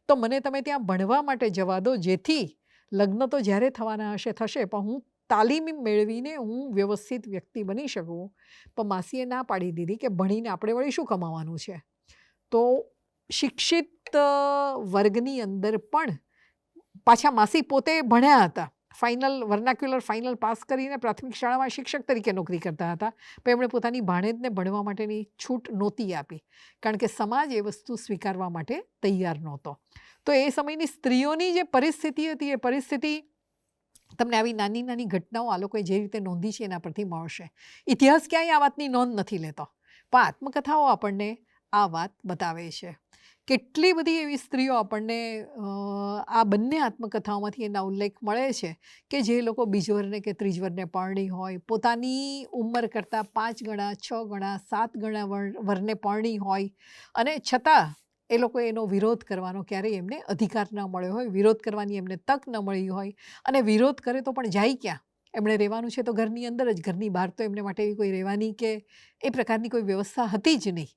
તો મને તમે ત્યાં ભણવા માટે જવા દો, જેથી લગ્ન તો જ્યારે થવાના હશે થશે, પણ હું તાલીમ મેળવીને હું વ્યવસ્થિત વ્યક્તિ બની શકું. પણ માસીએ ના પાડી દીધી કે ભણીને આપણે વળી શું કમાવાનું છે. તો શિક્ષિત વર્ગની અંદર પણ પાછા માસી પોતે ભણ્યા હતા, વર્નાક્યુલર ફાઇનલ પાસ કરીને પ્રાથમિક શાળામાં શિક્ષક તરીકે નોકરી કરતા હતા, પણ એમણે પોતાની ભાણેજને ભણવા માટેની છૂટ નહોતી આપી, કારણ કે સમાજ એ વસ્તુ સ્વીકારવા માટે તૈયાર નહોતો. તો એ સમયની સ્ત્રીઓની જે પરિસ્થિતિ હતી, એ પરિસ્થિતિ તમને આવી નાની નાની ઘટનાઓ આ લોકોએ જે રીતે નોંધી છે એના પરથી મળશે. ઇતિહાસ ક્યાંય આ વાતની નોંધ નથી લેતો, પણ આત્મકથાઓ આપણને આ વાત બતાવે છે. કેટલી બધી એવી સ્ત્રીઓ આપણને આ બંને આત્મકથાઓમાંથી એના ઉલ્લેખ મળે છે કે જે લોકો બીજવરને કે ત્રીજવરને પરણી હોય, પોતાની ઉંમર કરતાં 5 ગણા 6 ગણા 7 ગણા વરને પરણી હોય, અને છતાં એ લોકો એનો વિરોધ કરવાનો ક્યારેય એમને અધિકાર ન મળ્યો હોય, વિરોધ કરવાની એમને તક ન મળી હોય, અને વિરોધ કરે તો પણ જાય ક્યાં? એમણે રહેવાનું છે તો ઘરની અંદર જ, ઘરની બહાર તો એમને માટે એવી કોઈ રહેવાની કે એ પ્રકારની કોઈ વ્યવસ્થા હતી જ નહીં.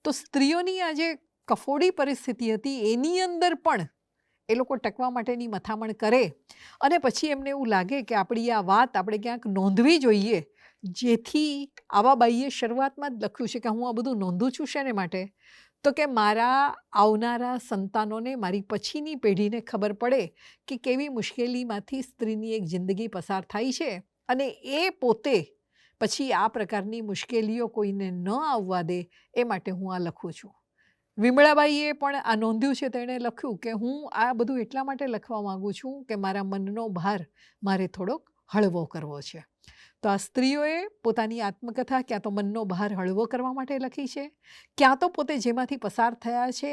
તો સ્ત્રીઓની આ જે કફોડી પરિસ્થિતિ હતી એની અંદર પણ એ લોકો ટકવા માટેની મથામણ કરે, અને પછી એમને એવું લાગે કે આપણી આ વાત આપણે ક્યાંક નોંધવી જોઈએ, જેથી આવાબાઈએ શરૂઆતમાં જ લખ્યું છે કે હું આ બધું નોંધું છું શેને માટે, તો કે મારા આવનારા સંતાનોને, મારી પછીની પેઢીને ખબર પડે કે કેવી મુશ્કેલીમાંથી સ્ત્રીની એક જિંદગી પસાર થાય છે, અને એ પોતે પછી આ પ્રકારની મુશ્કેલીઓ કોઈને ન આવવા દે એ માટે હું આ લખું છું. વિમળાબાઈએ પણ આ નોંધ્યું છે, તેણે લખ્યું કે હું આ બધું એટલા માટે લખવા માગું છું કે મારા મનનો ભાર મારે થોડોક હળવો કરવો છે. તો આ સ્ત્રીઓએ પોતાની આત્મકથા ક્યાં તો મનનો ભાર હળવો કરવા માટે લખી છે, ક્યાં તો પોતે જેમાંથી પસાર થયા છે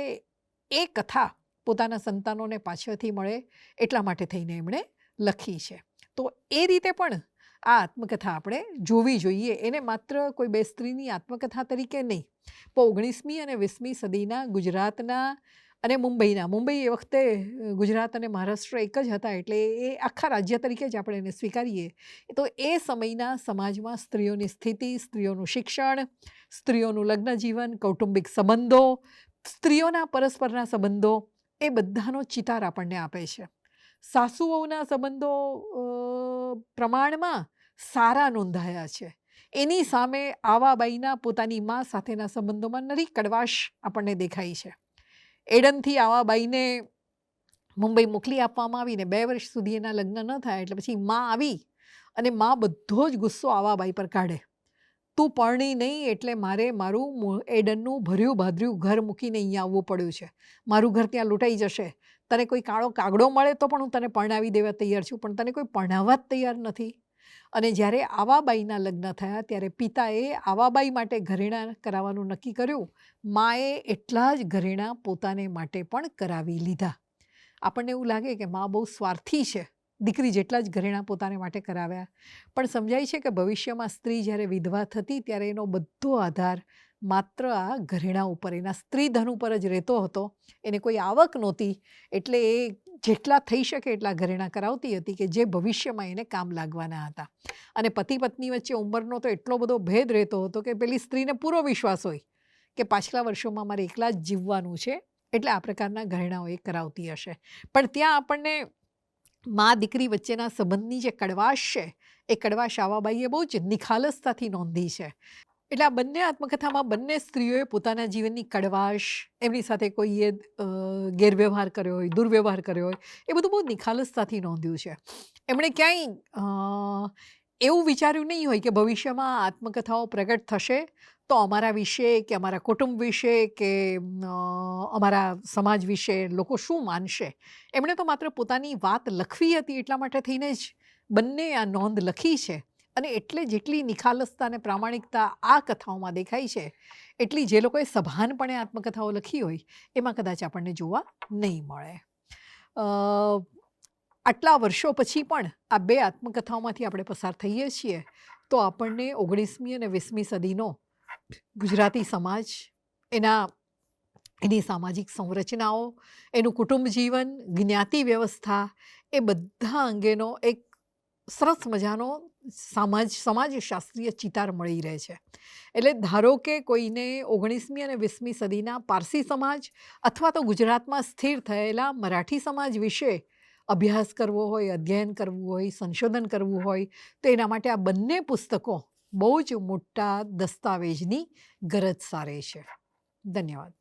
એ કથા પોતાના સંતાનોને પાછળથી મળે એટલા માટે થઈને એમણે લખી છે. તો એ રીતે પણ આ આત્મકથા આપણે જોવી જોઈએ. એને માત્ર કોઈ 2 સ્ત્રીની આત્મકથા તરીકે નહીં, પણ 19મી અને 20મી સદીના ગુજરાતના અને મુંબઈ એ વખતે ગુજરાત અને મહારાષ્ટ્ર એક જ હતા, એટલે એ આખા રાજ્ય તરીકે જ આપણે એને સ્વીકારીએ. તો એ સમયના સમાજમાં સ્ત્રીઓની સ્થિતિ, સ્ત્રીઓનું શિક્ષણ, સ્ત્રીઓનું લગ્ન જીવન, કૌટુંબિક સંબંધો, સ્ત્રીઓના પરસ્પરના સંબંધો, એ બધાનો ચિતાર આપણને આપે છે. સાસુ વહુના સંબંધો પ્રમાણમાં સારા નોંધાયા છે. એની સામે આવાબાઈના પોતાની મા સાથેના સંબંધોમાં નરી કડવાશ આપણને દેખાય છે. એડનથી આવાબાઈને મુંબઈ મોકલી આપવામાં આવીને 2 વર્ષ સુધી એના લગ્ન ન થાય, એટલે પછી મા આવી અને મા બધો જ ગુસ્સો આવાબાઈ પર કાઢે. તું પરણી નહીં એટલે મારે મારું એડનનું ભર્યું ભાદ્ર્યું ઘર મૂકીને અહીંયા આવવું પડ્યું છે, મારું ઘર ત્યાં લૂંટાઈ જશે, તને કોઈ કાળો કાગડો મળે તો પણ હું તને પરણાવી દેવા તૈયાર છું, પણ તને કોઈ પરણાવવા જ તૈયાર નથી. અને જ્યારે આવાબાઈના લગ્ન થયા ત્યારે પિતાએ આવાબાઈ માટે ઘરેણાં કરાવવાનું નક્કી કર્યું. માએ એટલા જ ઘરેણાં પોતાને માટે પણ કરાવી લીધા. આપણને એવું લાગે કે મા બહુ સ્વાર્થી છે, દીકરી જેટલા જ ઘરેણાં પોતાને માટે કરાવ્યા, પણ સમજાય છે કે ભવિષ્યમાં સ્ત્રી જ્યારે વિધવા થતી ત્યારે એનો બધો આધાર માત્ર આ ઘરેણાં ઉપર, એના સ્ત્રીધન ઉપર જ રહેતો હતો. એને કોઈ આવક નહોતી, એટલે એ જેટલા થઈ શકે એટલા ઘરેણાં કરાવતી હતી કે જે ભવિષ્યમાં એને કામ લાગવાના હતા. અને પતિ પત્ની વચ્ચે ઉંમરનો તો એટલો બધો ભેદ રહેતો હતો કે પેલી સ્ત્રીને પૂરો વિશ્વાસ હોય કે પાછલા વર્ષોમાં મારે એકલા જ જીવવાનું છે, એટલે આ પ્રકારના ઘરેણાઓ એ કરાવતી હશે. પણ ત્યાં આપણને મા દીકરી વચ્ચેના સંબંધની જે કડવાશ છે, એ કડવાશ આવાબાઈએ બહુ જ નિખાલસતાથી નોંધી છે. એટલે આ બંને આત્મકથામાં બંને સ્ત્રીઓએ પોતાના જીવનની કડવાશ, એમની સાથે કોઈએ ગેરવ્યવહાર કર્યો હોય, દુર્વ્યવહાર કર્યો હોય, એ બધું બહુ નિખાલસતાથી નોંધ્યું છે. એમણે ક્યાંય એવું વિચાર્યું નહીં હોય કે ભવિષ્યમાં આત્મકથાઓ પ્રગટ થશે તો અમારા વિશે કે અમારા કુટુંબ વિશે કે અમારા સમાજ વિશે લોકો શું માનશે. એમણે તો માત્ર પોતાની વાત લખવી હતી એટલા માટે થઈને જ બંને આ નોંધ લખી છે. અને એટલે જેટલી નિખાલસતા અને પ્રામાણિકતા આ કથાઓમાં દેખાય છે એટલી જે લોકોએ સભાનપણે આત્મકથાઓ લખી હોય એમાં કદાચ આપણને જોવા નહીં મળે. આટલા વર્ષો પછી પણ આ બે આત્મકથાઓમાંથી આપણે પસાર થઈએ છીએ તો આપણને 19મી અને 20મી સદીનો ગુજરાતી સમાજ, એની સામાજિક સંરચનાઓ, એનું કુટુંબ જીવન, જ્ઞાતિ વ્યવસ્થા, એ બધા અંગેનો એક સરસ મજાનો સમાજશાસ્ત્રીય ચિતાર મળી રહે છે. એટલે ધારો કે કોઈને 19મી અને 20મી સદીના પારસી સમાજ અથવા તો ગુજરાતમાં સ્થિર થયેલા મરાઠી સમાજ વિશે અભ્યાસ કરવો હોય, અધ્યયન કરવું હોય, સંશોધન કરવું હોય તો એના માટે આ બંને પુસ્તકો બહુ જ મોટા દસ્તાવેજની ગરજ સારે છે. ધન્યવાદ.